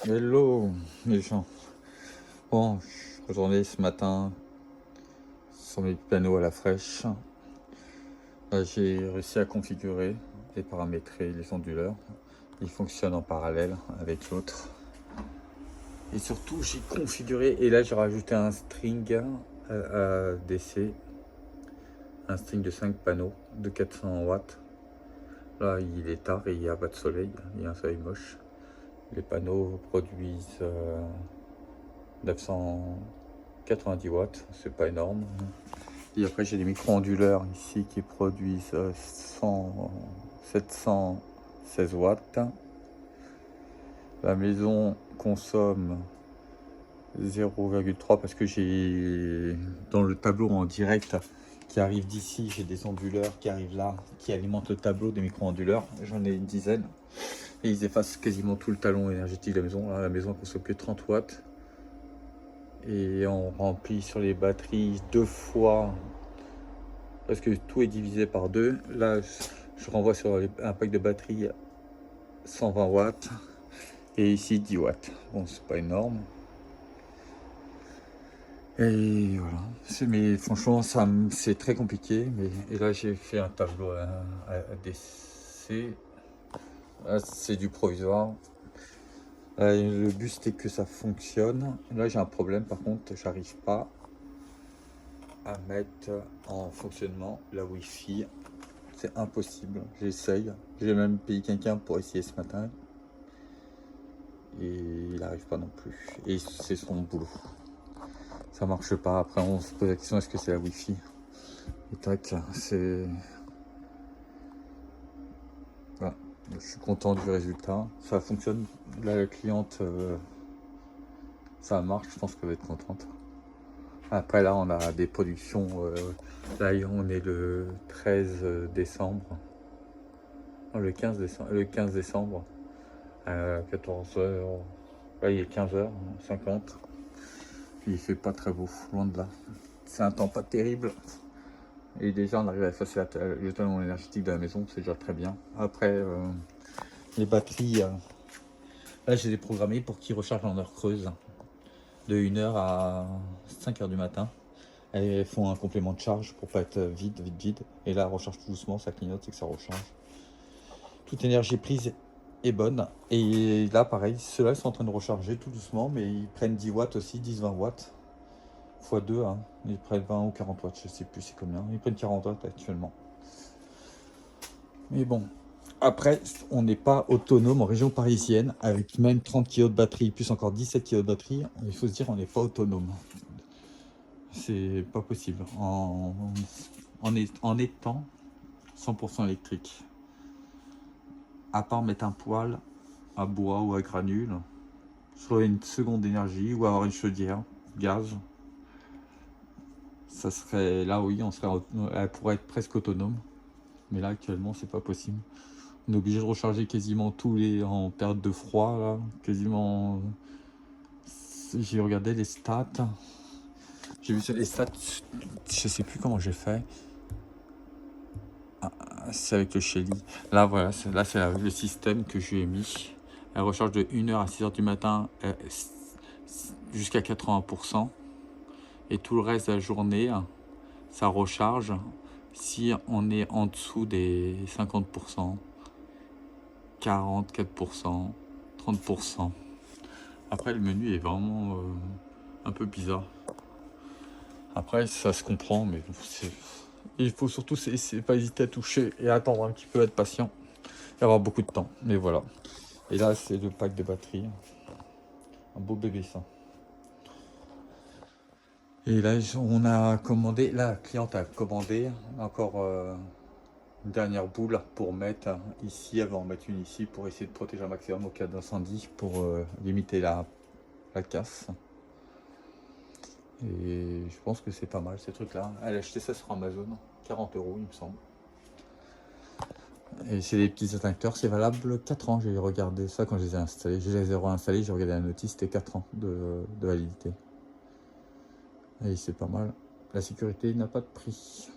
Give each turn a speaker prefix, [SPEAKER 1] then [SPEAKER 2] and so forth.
[SPEAKER 1] Hello les gens. Bon, je suis retourné ce matin sur mes panneaux à la fraîche. Là, j'ai réussi à configurer et paramétrer les onduleurs. Ils fonctionnent en parallèle avec l'autre. Et surtout, j'ai configuré et là j'ai rajouté un string à DC. Un string de 5 panneaux de 400 watts. Là, il est tard et il n'y a pas de soleil. Il y a un soleil moche. Les panneaux produisent 990 watts, c'est pas énorme. Et après j'ai des micro-onduleurs ici qui produisent 716 watts. La maison consomme 0,3 parce que j'ai dans le tableau en direct qui arrive d'ici, j'ai des onduleurs qui arrivent là, qui alimentent le tableau des micro-onduleurs. J'en ai une dizaine et ils effacent quasiment tout le talon énergétique de la maison. Là, la maison consomme que 30 watts. Et on remplit sur les batteries 2 fois parce que tout est divisé par 2. Là je renvoie sur un pack de batterie 120 watts et ici 10 watts. Bon, c'est pas énorme et voilà, mais franchement c'est très compliqué. Et là j'ai fait un tableau à DC. Là c'est du provisoire. Le but c'était que ça fonctionne. Là j'ai un problème, par contre j'arrive pas à mettre en fonctionnement la Wi-Fi. C'est impossible, j'essaye. J'ai même payé quelqu'un pour essayer ce matin. Et il n'arrive pas non plus. Et c'est son boulot. Ça marche pas. Après on se pose la question, est-ce que c'est la Wi-Fi? Et tac, c'est... Voilà. Je suis content du résultat. Ça fonctionne. Là, la cliente, ça marche, je pense qu'elle va être contente. Après là, on a des productions. Là, on est le 13 décembre. Non, le 15 décembre. Le 15 décembre. À 14h. Là, il est 15h50. Il fait pas très beau, loin de là. C'est un temps pas terrible. Et déjà, on arrive à effacer le talon énergétique de la maison, c'est déjà très bien. Après, les batteries, là, j'ai les programmées pour qu'ils rechargent en heure creuse, de 1h à 5h du matin. Elles font un complément de charge pour pas être vide. Et là, recharge tout doucement, ça clignote, c'est que ça recharge. Toute énergie prise est bonne. Et là, pareil, ceux-là sont en train de recharger tout doucement, mais ils prennent 10 watts aussi, 10-20 watts. x2, hein. Ils prennent 20 ou 40 watts, je sais plus c'est combien. Ils prennent 40 watts actuellement. Mais bon, après, on n'est pas autonome en région parisienne, avec même 30 kg de batterie, plus encore 17 kg de batterie. Il faut se dire, on n'est pas autonome. C'est pas possible. En étant 100% électrique. À part mettre un poêle à bois ou à granules, soit une seconde énergie, ou avoir une chaudière, gaz. Ça serait là, oui, elle pourrait être presque autonome. Mais là, actuellement, c'est pas possible. On est obligé de recharger quasiment en période de froid, là. Quasiment. J'ai regardé les stats. J'ai vu sur les stats, je sais plus comment j'ai fait. Ah, c'est avec le Shelly. Là, voilà, c'est le système que je lui ai mis. Elle recharge de 1h à 6h du matin jusqu'à 80%. Et tout le reste de la journée, ça recharge si on est en dessous des 50%, 44%, 30%. Après, le menu est vraiment un peu bizarre. Après, ça se comprend, mais il faut surtout c'est pas hésiter à toucher et attendre un petit peu, être patient et avoir beaucoup de temps. Mais voilà. Et là, c'est le pack de batterie. Un beau bébé, ça. Et là, on a commandé, la cliente a commandé encore une dernière boule pour mettre ici. Elle va en mettre une ici pour essayer de protéger un maximum au cas d'incendie, pour limiter la casse. Et je pense que c'est pas mal ces trucs là. Elle a acheté ça sur Amazon, 40 € il me semble. Et c'est des petits extincteurs, c'est valable 4 ans. J'ai regardé ça quand je les ai installés. Je les ai réinstallés, j'ai regardé la notice, c'était 4 ans de validité. Et c'est pas mal. La sécurité n'a pas de prix.